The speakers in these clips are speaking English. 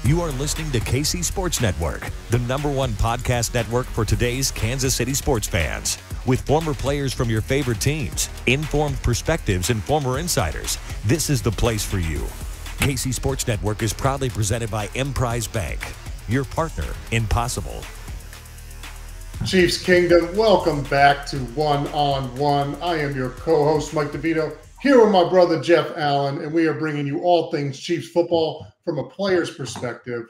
You are listening to KC Sports Network, the #1 podcast network for today's Kansas City sports fans. With former players from your favorite teams, informed perspectives, and former insiders, this is the place for you. KC Sports Network is proudly presented by Emprise Bank, your partner in possible. Chiefs Kingdom, welcome back to One on One. I am your co-host, Mike DeVito, here with my brother, Jeff Allen, and we are bringing you all things Chiefs football from a player's perspective.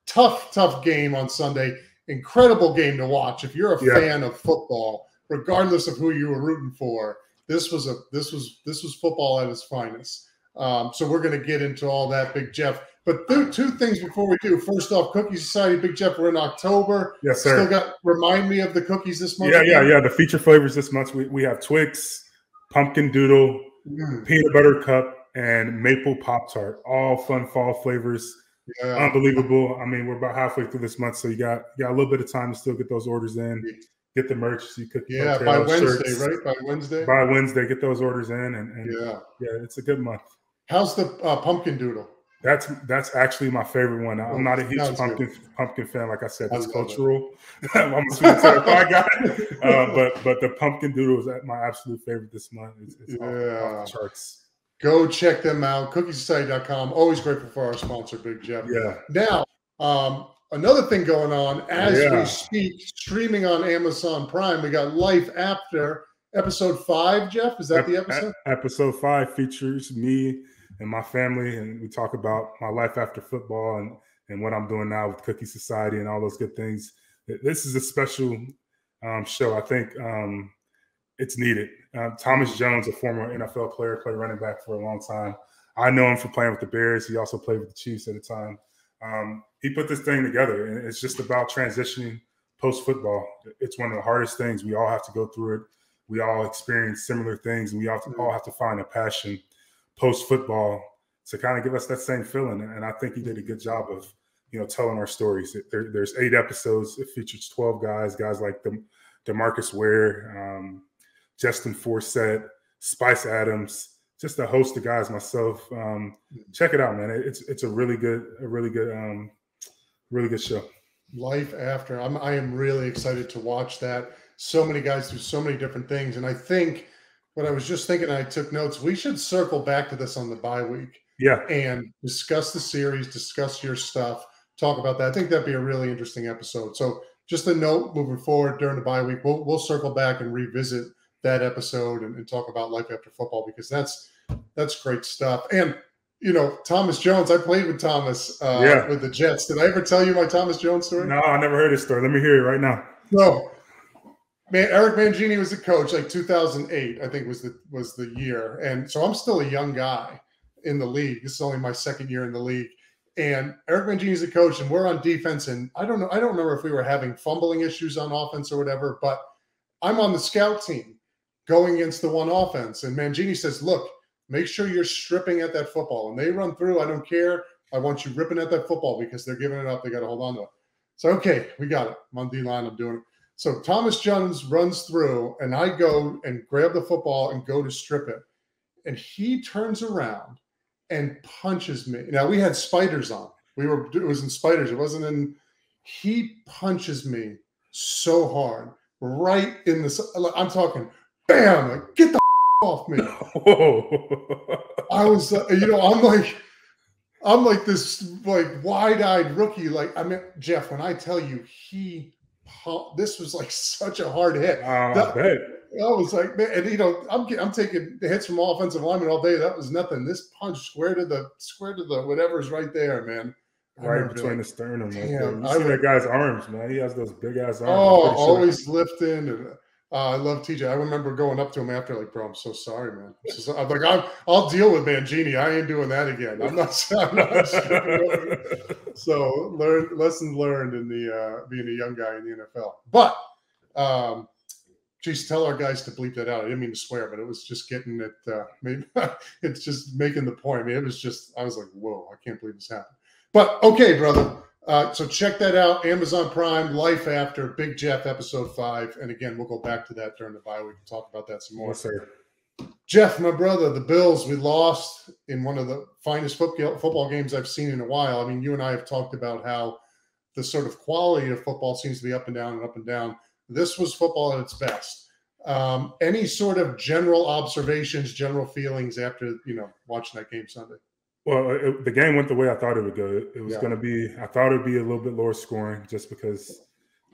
Tough game on Sunday. Incredible game to watch. If you're a fan of football, regardless of who you were rooting for, this was football at its finest. So we're going to get into all that, Big Jeff. But two things before we do. First off, Cookie Society, Big Jeff, we're in October. Yes, sir. Remind me of the cookies this month. Yeah. The feature flavors this month, we have Twix, Pumpkin Doodle, Peanut Butter Cup, and Maple Pop-Tart. All fun fall flavors. Yeah. Unbelievable. I mean, we're about halfway through this month, so you got a little bit of time to still get those orders in. Get the merch. So you could by Wednesday, shirts. Right? By Wednesday? By Wednesday, get those orders in. And it's a good month. How's the Pumpkin Doodle? That's actually my favorite one. I'm not a huge pumpkin fan, like I said. It's cultural. I'm a sweet potato pie guy, but the Pumpkin Doodle is my absolute favorite this month. It's off the charts. Go check them out. Cookiesociety.com. Always grateful for our sponsor, Big Jeff. Yeah. Now, another thing going on as we speak, streaming on Amazon Prime. We got Life After episode 5. Jeff, is that the episode? Episode 5 features me and my family, and we talk about my life after football and what I'm doing now with Cookie Society and all those good things. This is a special show. I think it's needed. Thomas Jones, a former NFL player, played running back for a long time. I know him from playing with the Bears. He also played with the Chiefs at the time. He put this thing together, and it's just about transitioning post-football. It's one of the hardest things. We all have to go through it. We all experience similar things, and we all have to find a passion post-football to kind of give us that same feeling. And I think he did a good job of, telling our stories. There's 8 episodes. It features 12 guys like DeMarcus Ware, Justin Forsett, Spice Adams, just a host of guys, myself. Check it out, man. It's a really good show. Life After. I am really excited to watch that. So many guys do so many different things. And I think what I was just thinking, I took notes, we should circle back to this on the bye week. Yeah. And discuss the series, discuss your stuff, talk about that. I think that'd be a really interesting episode. So just a note moving forward during the bye week, we'll circle back and revisit that episode and talk about life after football, because that's great stuff. And, Thomas Jones, I played with Thomas with the Jets. Did I ever tell you my Thomas Jones story? No, I never heard his story. Let me hear it right now. No. Man, Eric Mangini was the coach, like 2008, I think was the year. And so I'm still a young guy in the league. This is only my second year in the league. And Eric Mangini's the coach, and we're on defense. And I don't remember if we were having fumbling issues on offense or whatever, but I'm on the scout team going against the one offense. And Mangini says, look, make sure you're stripping at that football. And they run through, I don't care. I want you ripping at that football because they're giving it up. They got to hold on to it. So, okay, we got it. I'm on D-line. I'm doing it. So Thomas Jones runs through, and I go and grab the football and go to strip it. And he turns around and punches me. Now, we had spiders on. It was in spiders. It wasn't in – he punches me so hard, right in the – I'm talking, bam, like, get the off me. I was, I'm like this like wide-eyed rookie. Like, I mean, Jeff, when I tell you this was like such a hard hit. I was like, man, and I'm taking the hits from offensive linemen all day. That was nothing. This punch square to the whatever's right there, man. Right between the sternum. You see that guy's arms, man. He has those big ass arms. Oh, always lifting. And I love TJ. I remember going up to him after, like, bro, I'm so sorry, man. I'm like, I'll deal with Mangini. I ain't doing that again. I'm not So lessons learned in the being a young guy in the NFL. But geez, tell our guys to bleep that out. I didn't mean to swear, but it was just getting it. Maybe it's just making the point. I mean, it was just, I was like, whoa, I can't believe this happened. But okay, brother. So check that out. Amazon Prime, Life After, Big Jeff, episode 5. And again, we'll go back to that during the bye week and talk about that some more. Yes, sir. Jeff, my brother, the Bills, we lost in one of the finest football games I've seen in a while. I mean, you and I have talked about how the sort of quality of football seems to be up and down and up and down. This was football at its best. Any sort of general observations, general feelings after, watching that game Sunday? Well, the game went the way I thought it would go. It was going to be, I thought it would be a little bit lower scoring just because,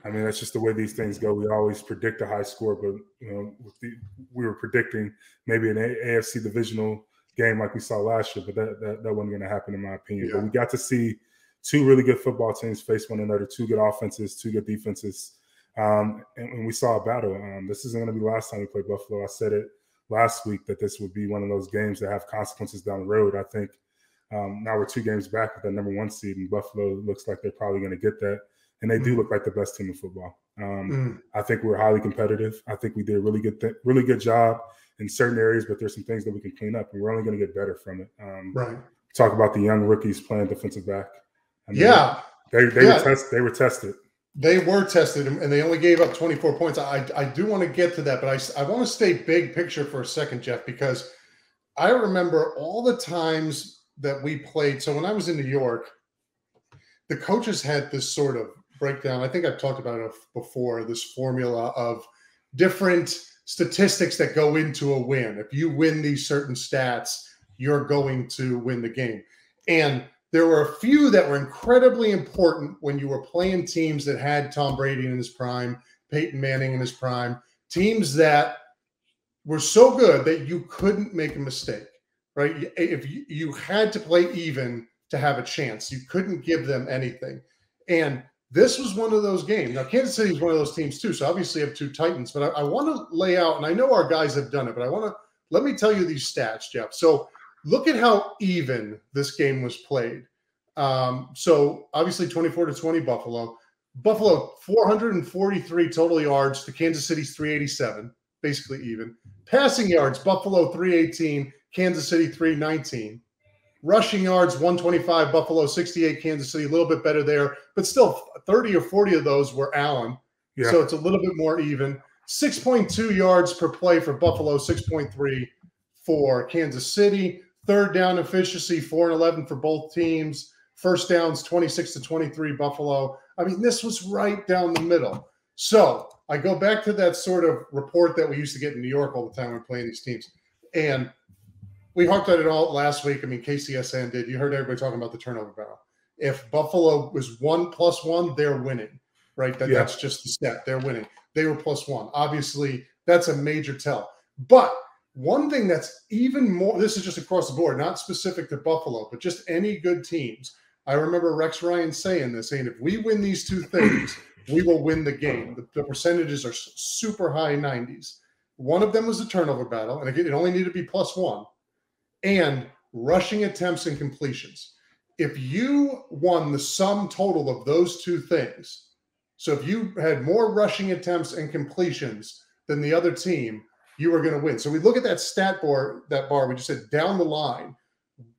I mean, that's just the way these things go. We always predict a high score, but, we were predicting maybe an AFC divisional game like we saw last year, but that wasn't going to happen in my opinion. Yeah. But we got to see two really good football teams face one another, two good offenses, two good defenses. And we saw a battle. This isn't going to be the last time we play Buffalo. I said it last week that this would be one of those games that have consequences down the road. I think now we're 2 games back with that number 1 seed, and Buffalo looks like they're probably going to get that. And they do look like the best team in football. I think we're highly competitive. I think we did a really good job in certain areas, but there's some things that we can clean up, and we're only going to get better from it. Right. Talk about the young rookies playing defensive back. I mean, they were tested. They were tested, and they only gave up 24 points. I do want to get to that, but I want to stay big picture for a second, Jeff, because I remember all the times that we played. So when I was in New York, the coaches had this sort of breakdown. I think I've talked about it before, this formula of different statistics that go into a win. If you win these certain stats, you're going to win the game. And there were a few that were incredibly important when you were playing teams that had Tom Brady in his prime, Peyton Manning in his prime, teams that were so good that you couldn't make a mistake, right? If you had to play even to have a chance, you couldn't give them anything. And this was one of those games. Now, Kansas City is one of those teams too, so obviously you have 2 Titans, but I want to lay out, and I know our guys have done it, but let me tell you these stats, Jeff. So look at how even this game was played. So obviously 24-20 Buffalo. Buffalo 443 total yards to Kansas City's 387, basically even. Passing yards, Buffalo 318, Kansas City 319. Rushing yards 125, Buffalo 68, Kansas City, a little bit better there, but still 30 or 40 of those were Allen. Yeah. So it's a little bit more even. 6.2 yards per play for Buffalo, 6.3 for Kansas City. Third down efficiency, 4 and 11 for both teams. First downs, 26-23 Buffalo. I mean, this was right down the middle. So I go back to that sort of report that we used to get in New York all the time when playing these teams. And we harped on it all last week. I mean, KCSN did. You heard everybody talking about the turnover battle. If Buffalo was 1+1, they're winning, right? That's just the step. They're winning. They were +1. Obviously, that's a major tell. But one thing that's even more, this is just across the board, not specific to Buffalo, but just any good teams. I remember Rex Ryan saying if we win these 2 things, we will win the game. The percentages are super high 90s. One of them was the turnover battle, and again, it only needed to be +1, and rushing attempts and completions. If you won the sum total of those 2 things, so if you had more rushing attempts and completions than the other team, you were going to win. So we look at that stat bar, we just said down the line,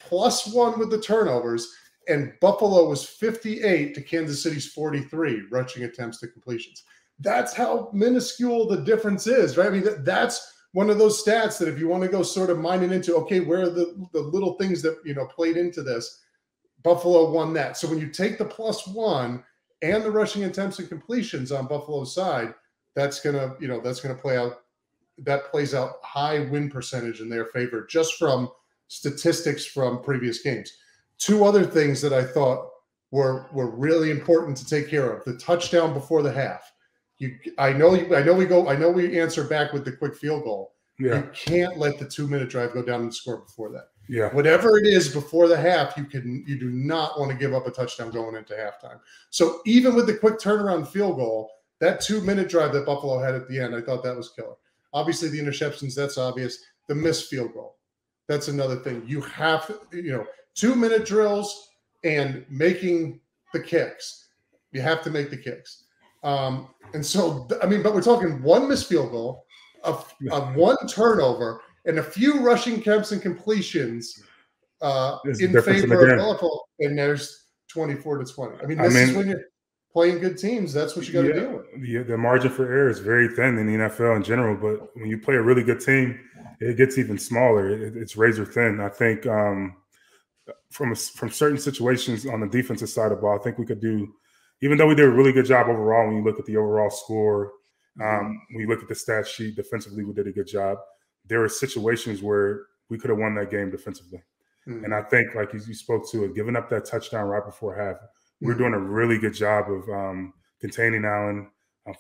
+1 with the turnovers, and Buffalo was 58 to Kansas City's 43 rushing attempts to completions. That's how minuscule the difference is, right? I mean, that's one of those stats that if you want to go sort of mining into, okay, where are the little things that, played into this, Buffalo won that. So when you take the +1 and the rushing attempts and completions on Buffalo's side, that's going to play out. That plays out high win percentage in their favor just from statistics from previous games. 2 other things that I thought were really important to take care of. The touchdown before the half. I know we answer back with the quick field goal. Yeah. You can't let the 2-minute drive go down and score before that. Yeah. Whatever it is before the half, you do not want to give up a touchdown going into halftime. So even with the quick turnaround field goal, that 2-minute drive that Buffalo had at the end, I thought that was killer. Obviously the interceptions, that's obvious. The missed field goal, that's another thing. You have to, 2-minute drills and making the kicks. You have to make the kicks. And so, I mean, but we're talking 1 missed field goal, a 1 turnover, and a few rushing attempts and completions in favor of Buffalo, and there's 24-20. I mean, this is when playing good teams, that's what you got to deal with. The margin for error is very thin in the NFL in general, but when you play a really good team, it gets even smaller. It's razor thin. I think from certain situations on the defensive side of the ball, I think we could do, even though we did a really good job overall, when you look at the overall score, when you look at the stat sheet, defensively, we did a good job. There are situations where we could have won that game defensively. And I think, like you spoke to it, giving up that touchdown right before half, we're doing a really good job of containing Allen,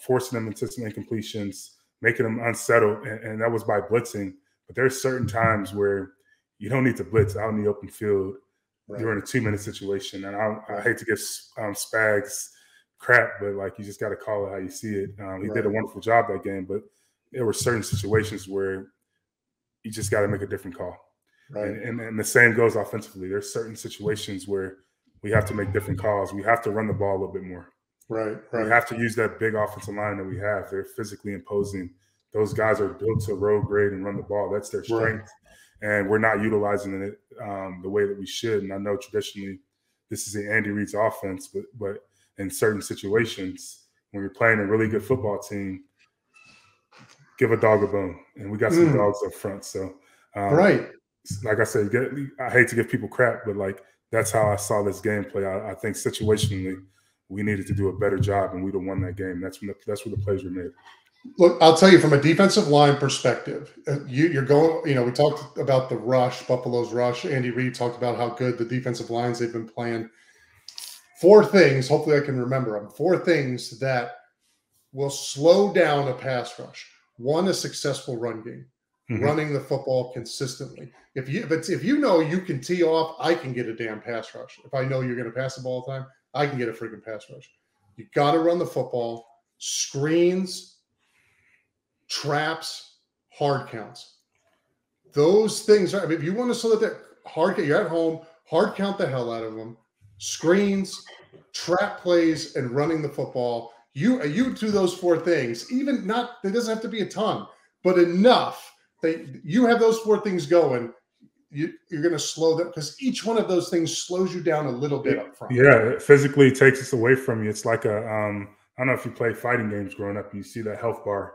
forcing them into some incompletions, making them unsettled, and that was by blitzing. But there's certain times where you don't need to blitz out in the open field during a 2-minute situation. And I hate to give Spags crap, but like you just got to call it how you see it. He did a wonderful job that game, but there were certain situations where you just got to make a different call. And the same goes offensively. There's certain situations where we have to make different calls. We have to run the ball a little bit more. Right. We have to use that big offensive line that we have. They're physically imposing. Those guys are built to road grade and run the ball. That's their strength. And we're not utilizing it the way that we should. And I know traditionally this is an Andy Reid's offense, but in certain situations, when you're playing a really good football team, give a dog a bone. And we got some dogs up front. So, like I said, I hate to give people crap, but like that's how I saw this game play. I think situationally we needed to do a better job, and we'd have won that game. That's where the plays were made. Look, I'll tell you from a defensive line perspective, you're going, we talked about the rush, Buffalo's rush. Andy Reid talked about how good the defensive lines they've been playing. 4 things, hopefully I can remember them, 4 things that will slow down a pass rush. 1, a successful run game, running the football consistently. If you know you can tee off, I can get a damn pass rush. If I know you're going to pass the ball all the time, I can get a freaking pass rush. You got to run the football, screens, traps, hard counts. Those things are, if you want to slow that hard count, you're at home, hard count the hell out of them. Screens, trap plays, and running the football. You do those 4 things, even not, there doesn't have to be a ton, but enough that you have those 4 things going. You're going to slow that, because each one of those things slows you down a little bit up front. Yeah, it physically takes us away from you. It's like I don't know if you played fighting games growing up, you see that health bar.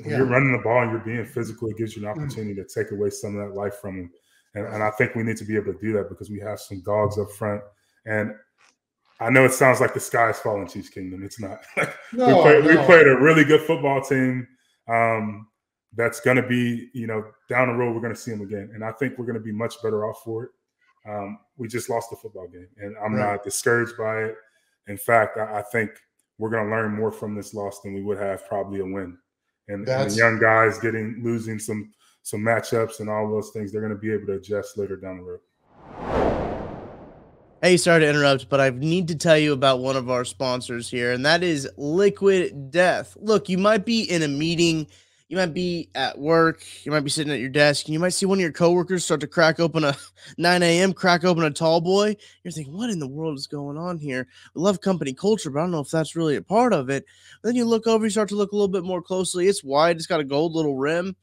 When you're running the ball and you're being physical, it gives you an opportunity to take away some of that life from them. And I think we need to be able to do that because we have some dogs up front. And I know it sounds like the sky is falling, Chiefs Kingdom. It's not. We played a really good football team that's going to be, down the road, we're going to see them again. And I think we're going to be much better off for it. We just lost the football game, and I'm not discouraged by it. In fact, I think we're going to learn more from this loss than we would have probably a win. And the young guys losing some matchups and all those things, they're going to be able to adjust later down the road. Hey, sorry to interrupt, but I need to tell you about one of our sponsors here, and that is Liquid Death. Look, you might be in a meeting, you might be at work, you might be sitting at your desk, and you might see one of your coworkers start to crack open a 9 a.m., crack open a tall boy. You're thinking, what in the world is going on here? We love company culture, but I don't know if that's really a part of it. Then you look over, you start to look a little bit more closely. It's wide, it's got a gold little rim.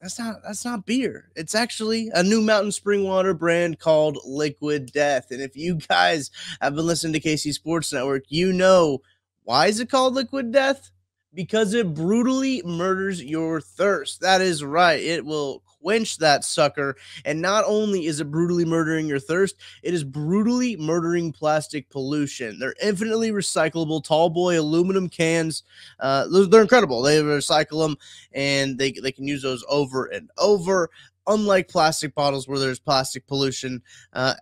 That's not beer. It's actually a new mountain spring water brand called Liquid Death. And if you guys have been listening to KC Sports Network, you know why is it called Liquid Death? Because it brutally murders your thirst. That is right. It will quench that sucker. And not only is it brutally murdering your thirst, it is brutally murdering plastic pollution. They're infinitely recyclable tall boy aluminum cans. They're incredible. They recycle them, and they can use those over and over. Unlike plastic bottles where there's plastic pollution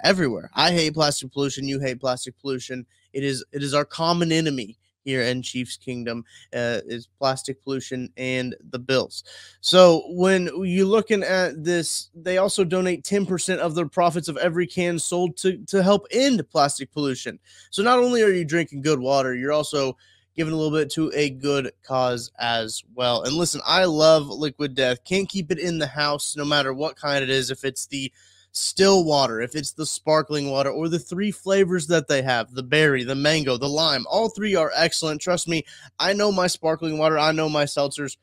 everywhere. I hate plastic pollution. You hate plastic pollution. It is our common enemy here in Chiefs Kingdom, is plastic pollution and the bills. So when you're looking at this, they also donate 10% of their profits of every can sold to help end plastic pollution. So not only are you drinking good water, you're also giving a little bit to a good cause as well. And listen, I love Liquid Death. Can't keep it in the house no matter what kind it is. If it's the still water, if it's the sparkling water, or the 3 flavors that they have, the berry, the mango, the lime, all 3 are excellent. Trust me, I know my sparkling water, I know my seltzers.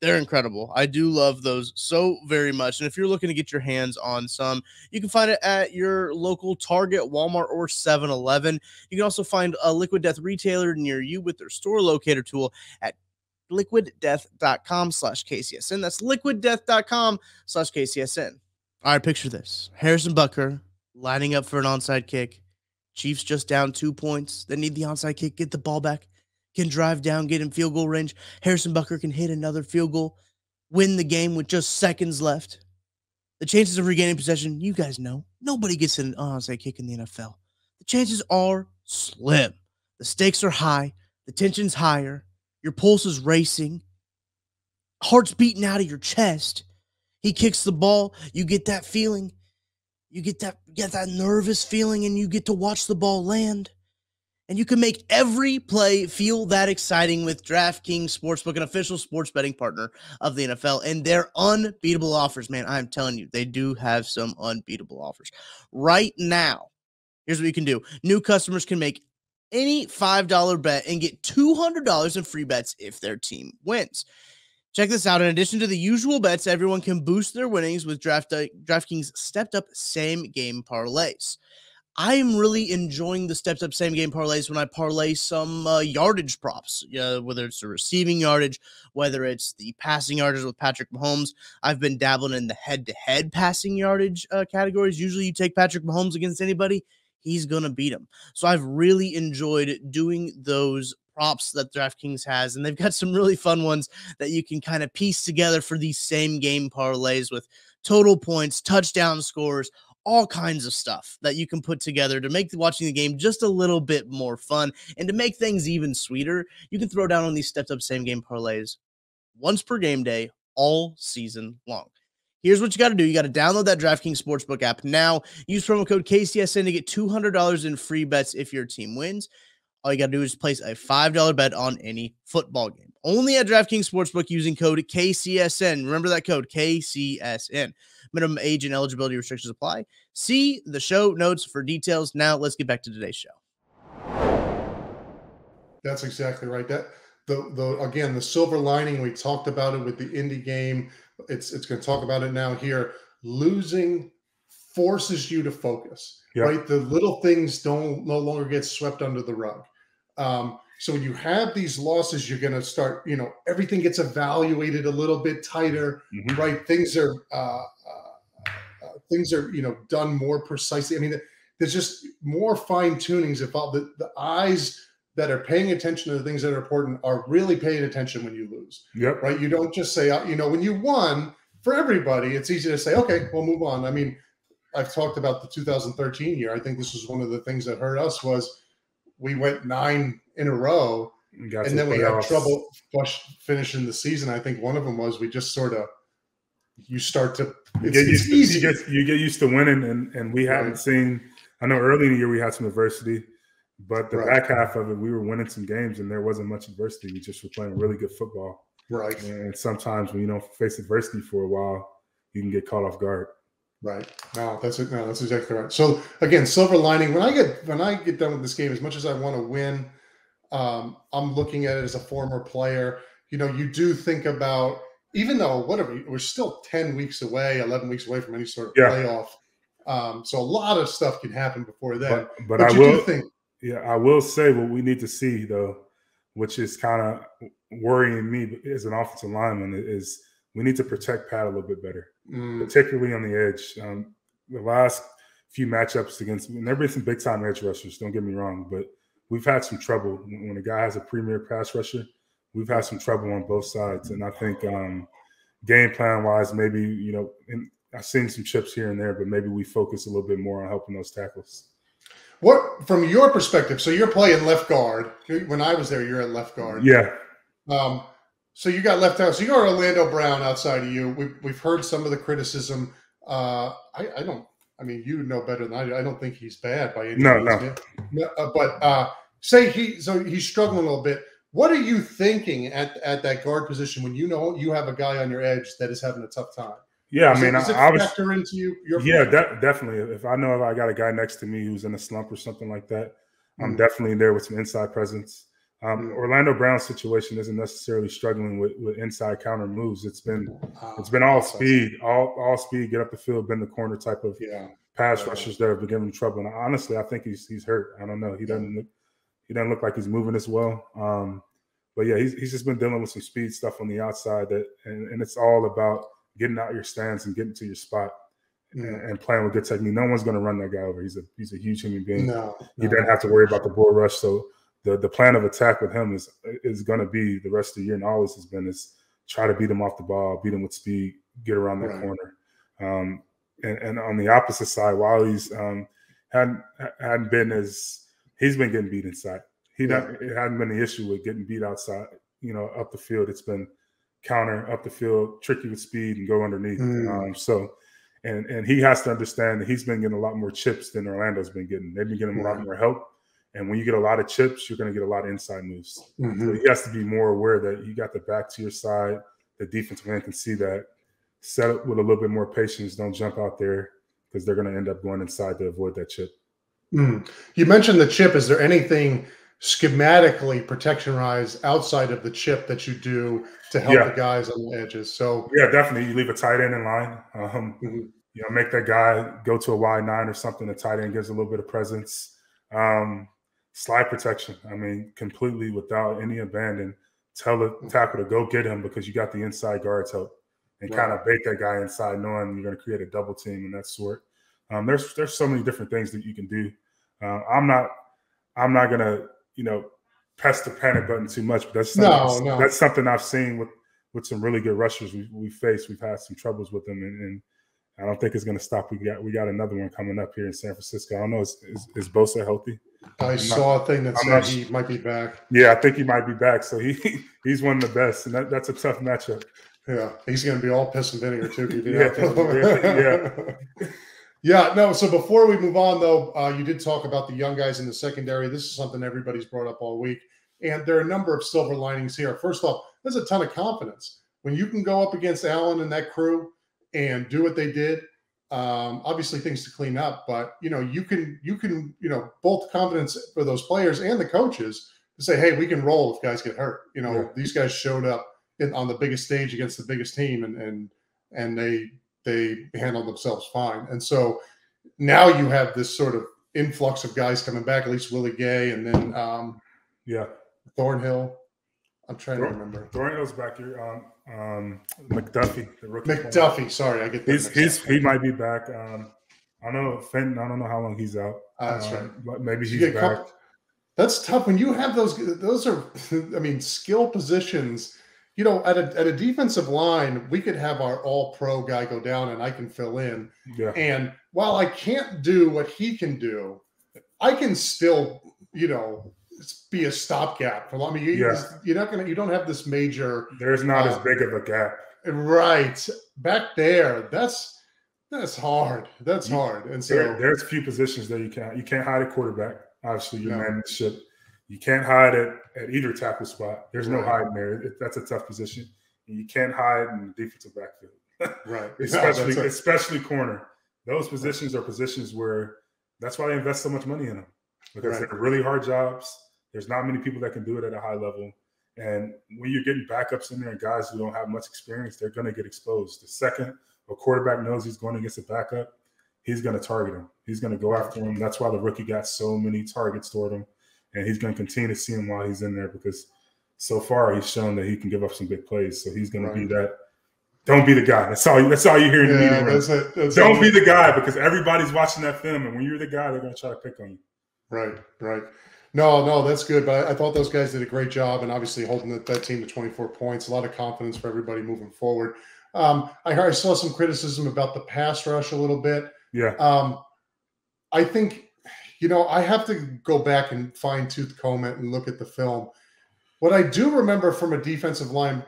They're incredible. I do love those so very much. And if you're looking to get your hands on some, you can find it at your local Target, Walmart, or 7-Eleven. You can also find a Liquid Death retailer near you with their store locator tool at liquiddeath.com/KCSN. That's liquiddeath.com/KCSN. All right, picture this. Harrison Butker lining up for an onside kick. Chiefs just down 2 points. They need the onside kick, get the ball back, can drive down, get in field goal range. Harrison Butker can hit another field goal, win the game with just seconds left. The chances of regaining possession, you guys know, nobody gets an onside kick in the NFL. The chances are slim. The stakes are high. The tension's higher. Your pulse is racing. Heart's beating out of your chest. He kicks the ball. You get that feeling. You get that nervous feeling, and you get to watch the ball land. And you can make every play feel that exciting with DraftKings Sportsbook, an official sports betting partner of the NFL, and their unbeatable offers. Man, I'm telling you, they do have some unbeatable offers. Right now, here's what you can do. New customers can make any $5 bet and get $200 in free bets if their team wins. Check this out. In addition to the usual bets, everyone can boost their winnings with DraftKings stepped-up same-game parlays. I am really enjoying the stepped-up same-game parlays when I parlay some yardage props, whether it's the receiving yardage, whether it's the passing yardage with Patrick Mahomes. I've been dabbling in the head-to-head passing yardage categories. Usually you take Patrick Mahomes against anybody, he's going to beat him. So I've really enjoyed doing those props that DraftKings has, and they've got some really fun ones that you can kind of piece together for these same-game parlays with total points, touchdown scores, all kinds of stuff that you can put together to make watching the game just a little bit more fun. And to make things even sweeter, you can throw down on these stepped up same game parlays once per game day, all season long. Here's what you got to do. You got to download that DraftKings Sportsbook app now. Use promo code KCSN to get $200 in free bets if your team wins. All you got to do is place a $5 bet on any football game. Only at DraftKings Sportsbook using code KCSN. Remember that code, KCSN. Minimum age and eligibility restrictions apply. See the show notes for details. Now let's get back to today's show. That's exactly right. Again, the silver lining, we talked about it with the Indy game. It's going to talk about it now here. Losing forces you to focus, right? The little things no longer get swept under the rug. So when you have these losses, you're going to start, everything gets evaluated a little bit tighter, right? Things are done more precisely. I mean, there's just more fine tunings involved. The eyes that are paying attention to the things that are important are really paying attention when you lose, right? You don't just say, when you won, for everybody, it's easy to say, okay, we'll move on. I mean, I've talked about the 2013 year. I think this was one of the things that hurt us was we went 9 in a row, and then we had trouble finishing the season. I think one of them was we just sort of you get used to winning, and we haven't seen. I know early in the year we had some adversity, but the back half of it, we were winning some games, and there wasn't much adversity. We just were playing really good football. Right. And sometimes when you don't face adversity for a while, you can get caught off guard. Right. No, that's exactly right. So again, silver lining. When I get done with this game, as much as I want to win, I'm looking at it as a former player. You do think about, even though we're still 10 weeks away, 11 weeks away from any sort of playoff. So a lot of stuff can happen before then. But I will say what we need to see though, which is kind of worrying me as an offensive lineman, is we need to protect Pat a little bit better, particularly on the edge. The last few matchups against, and there have been some big-time edge rushers, don't get me wrong, but we've had some trouble. When a guy has a premier pass rusher, we've had some trouble on both sides. And I think game plan-wise, maybe, and I've seen some chips here and there, but maybe we focus a little bit more on helping those tackles. What, from your perspective, so you're playing left guard. When I was there, you're at left guard. Yeah. So you got left out. So you got Orlando Brown outside of you. We've heard some of the criticism. You know better than I do. I don't think he's bad by any means. But say he's struggling a little bit. What are you thinking at that guard position when you know you have a guy on your edge that is having a tough time? Yeah, does it factor into your definitely. If I got a guy next to me who's in a slump or something like that, I'm definitely there with some inside presence. Orlando Brown's situation isn't necessarily struggling with inside counter moves. It's been all speed, all speed, get up the field, bend the corner type of pass rushers that have been giving him trouble. And honestly, I think he's hurt. I don't know. He doesn't look like he's moving as well. But yeah, he's just been dealing with some speed stuff on the outside and it's all about getting out your stance and getting to your spot and playing with good technique. No one's going to run that guy over. He's a huge human being. He doesn't have to worry about the bull rush. So the plan of attack with him is going to be the rest of the year, and always has been, is try to beat him off the ball, beat him with speed, get around that corner. And on the opposite side, while he's hadn't been he's been getting beat inside. It hadn't been the issue with getting beat outside, up the field. It's been counter up the field, tricky with speed and go underneath. And he has to understand that he's been getting a lot more chips than Orlando's been getting. They've been getting a lot more help. And when you get a lot of chips, you're going to get a lot of inside moves. So he has to be more aware that you got the back to your side. The defensive end can see that. Set up with a little bit more patience. Don't jump out there because they're going to end up going inside to avoid that chip. You mentioned the chip. Is there anything schematically protection-wise outside of the chip that you do to help the guys on the edges? So definitely. You leave a tight end in line. Make that guy go to a wide 9 or something. The tight end gives a little bit of presence. Slide protection. I mean, completely without any abandon. Tell the tackle to go get him because you got the inside guards help, and kind of bait that guy inside, knowing you're going to create a double team and that sort. There's so many different things that you can do. I'm not going to press the panic button too much, but that's something I've seen with some really good rushers we faced. We've had some troubles with them, and I don't think it's going to stop. We got another one coming up here in San Francisco. I don't know, is Bosa healthy? I saw a thing that said he might be back. Yeah, I think he might be back. So he's one of the best, and that's a tough matchup. Yeah, he's going to be all piss and vinegar too. No. So before we move on, though, you did talk about the young guys in the secondary. This is something everybody's brought up all week, and there are a number of silver linings here. First off, there's a ton of confidence when you can go up against Allen and that crew and do what they did. Obviously things to clean up, but you can both confidence for those players and the coaches to say, hey, we can roll if guys get hurt. These guys showed up on the biggest stage against the biggest team, and they handled themselves fine. And so now you have this sort of influx of guys coming back, at least Willie Gay, and then Thornhill. I'm trying to remember. Thornhill's back here. McDuffie, the rookie. McDuffie, sorry, I get that. He might be back. I know Fenton. I don't know how long he's out. That's right. But maybe he's back. That's tough when you have those. Those are, skill positions. At a defensive line, we could have our all-pro guy go down, and I can fill in. Yeah. And while I can't do what he can do, I can still, be a stopgap. You don't have this major. There's not as big of a gap. Right back there. That's hard. That's hard. And so there's a few positions that you can't hide a quarterback. Obviously, you're manning the ship. You can't hide it at either tackle spot. There's no hiding there. That's a tough position. And you can't hide in the defensive backfield. Right. especially corner. Those positions are positions where that's why they invest so much money in them, because they're really hard jobs. There's not many people that can do it at a high level. And when you're getting backups in there and guys who don't have much experience, they're going to get exposed. The second a quarterback knows he's going against a backup, he's going to target him. He's going to go after him. That's why the rookie got so many targets toward him. And he's going to continue to see him while he's in there, because so far he's shown that he can give up some big plays. So he's going to be that. Don't be the guy. That's all you hear in the meeting room. Don't be the guy, because everybody's watching that film. And when you're the guy, they're going to try to pick on you. Right. No, that's good. But I thought those guys did a great job, and obviously holding that team to 24 points. A lot of confidence for everybody moving forward. I saw some criticism about the pass rush a little bit. Yeah. I think, I have to go back and fine-tooth comb it and look at the film. What I do remember from a defensive line,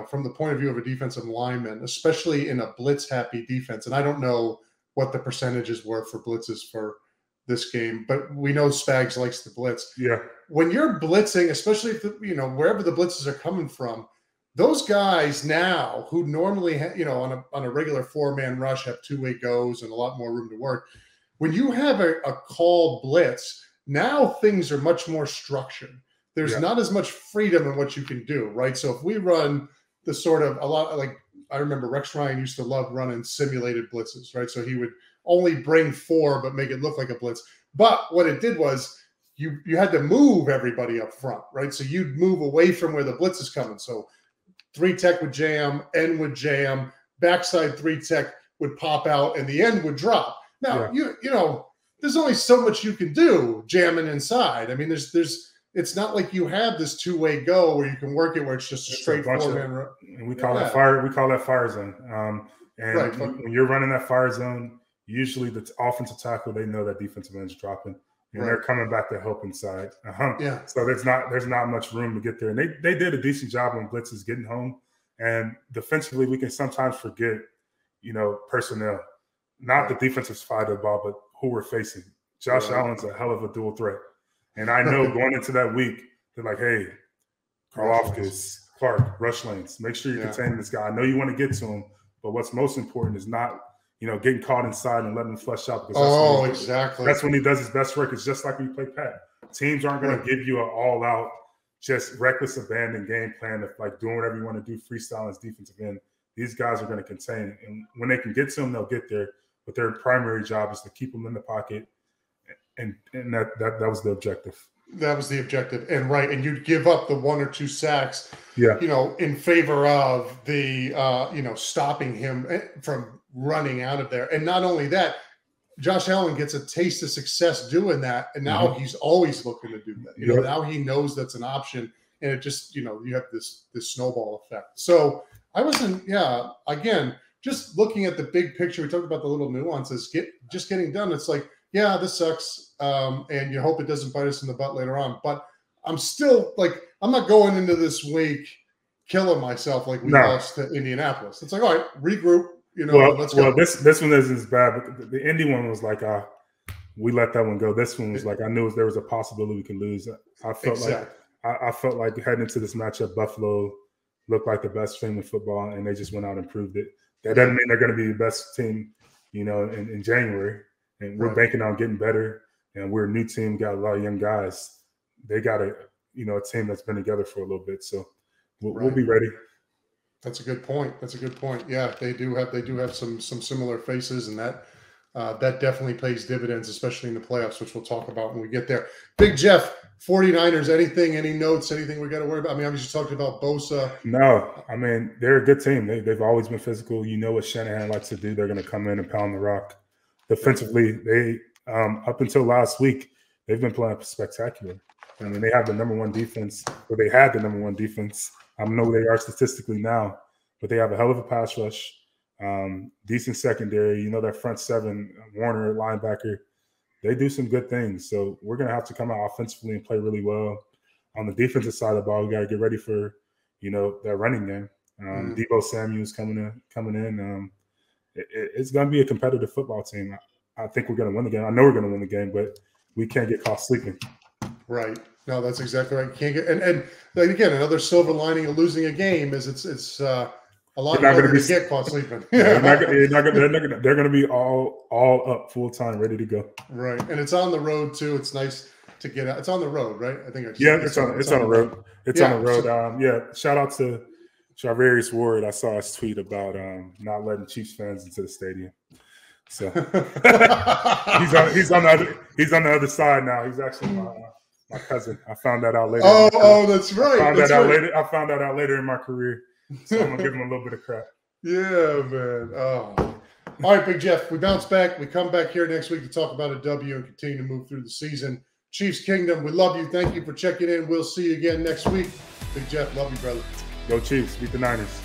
from the point of view of a defensive lineman, especially in a blitz-happy defense, and I don't know what the percentages were for blitzes for this game, but we know Spags likes to blitz. Yeah. When you're blitzing, especially if wherever the blitzes are coming from, those guys now who normally on a regular 4-man rush have two-way goes and a lot more room to work. When you have a called blitz, now things are much more structured. there's not as much freedom in what you can do, right? So if we run the sort of I remember Rex Ryan used to love running simulated blitzes, right? So he would only bring 4, but make it look like a blitz. But what it did was you had to move everybody up front, right? So you'd move away from where the blitz is coming. So 3 tech would jam, end would jam, backside 3 tech would pop out, and the end would drop. Now, you know, there's only so much you can do jamming inside. I mean, it's not like you have this 2-way go where you can work it where it's just a straight forehand. And we call that fire. We call that fire zone. When you're running that fire zone, usually the offensive tackle, they know that defensive end's dropping, and they're coming back to help inside. So there's not much room to get there. And they did a decent job on blitzes getting home. And defensively, we can sometimes forget, you know, personnel, not the defensive side of the ball, but who we're facing. Josh Allen's a hell of a dual threat. And I know going into that week, they're like, hey, Karlaftis, Clark, rush lanes. Make sure you're containing this guy. I know you want to get to him, but what's most important is not, you know, getting caught inside and letting him flush out. Because that's when he does his best work. It's just like when you play Pat. Teams aren't going to give you an all-out, just reckless abandon game plan of like doing whatever you want to do, freestyle as defensive end. These guys are going to contain. And when they can get to him, they'll get there. But their primary job is to keep them in the pocket. And that was the objective. That was the objective. And you'd give up the 1 or 2 sacks, you know, in favor of the, you know, stopping him from running out of there. And not only that, Josh Allen gets a taste of success doing that. And now he's always looking to do that. You know, now he knows that's an option. And it just, you know, you have this snowball effect. So I wasn't, again, just looking at the big picture, we talked about the little nuances, just getting done. It's like, yeah, this sucks, and you hope it doesn't bite us in the butt later on. But I'm still like, I'm not going into this week killing myself like we lost to Indianapolis. It's like, all right, regroup, you know, let's go. Well, this one isn't as bad, but the Indy one was like, we let that one go. This one was like, I knew there was a possibility we could lose. I felt like heading into this matchup, Buffalo looked like the best team in football, and they just went out and proved it. That doesn't mean they're going to be the best team, you know, in January. And we're banking on getting better. And we're a new team, got a lot of young guys. They got a team that's been together for a little bit. So we'll be ready. That's a good point. Yeah, they do have some similar faces, and that definitely pays dividends, especially in the playoffs, which we'll talk about when we get there. Big Jeff, 49ers, any notes, anything we got to worry about? I mean, obviously talked about Bosa. No, I mean, they're a good team. They've always been physical. You know what Shanahan likes to do. They're going to come in and pound the rock. Defensively, they up until last week, they've been playing spectacular. I mean, they have the number 1 defense, or they had the number 1 defense. I don't know where they are statistically now, but they have a hell of a pass rush, decent secondary. You know, their front 7, Warner, linebacker, they do some good things. So we're going to have to come out offensively and play really well. On the defensive side of the ball, we got to get ready for, you know, that running game. Deebo Samuel's coming in. It's going to be a competitive football team. I think we're going to win the game. I know we're going to win the game, but we can't get caught sleeping. Right. No, that's exactly right. You can't get and like, again, another silver lining of losing a game is it's a lot harder to get caught sleeping. They're going to be all up full time, ready to go. Right, and it's on the road too. It's nice to get out. It's on the road, right? I think it's on the road. It's on the road. Shout out to Charvarius Ward. I saw his tweet about not letting Chiefs fans into the stadium. So he's on the other side now. He's actually my cousin. I found that out later. Oh, that's right. I found that out later in my career. So I'm gonna give him a little bit of crap. Yeah, man. Oh. All right, Big Jeff. We bounce back. We come back here next week to talk about a W and continue to move through the season. Chiefs Kingdom, we love you. Thank you for checking in. We'll see you again next week. Big Jeff, love you, brother. Go Chiefs. Beat the Niners.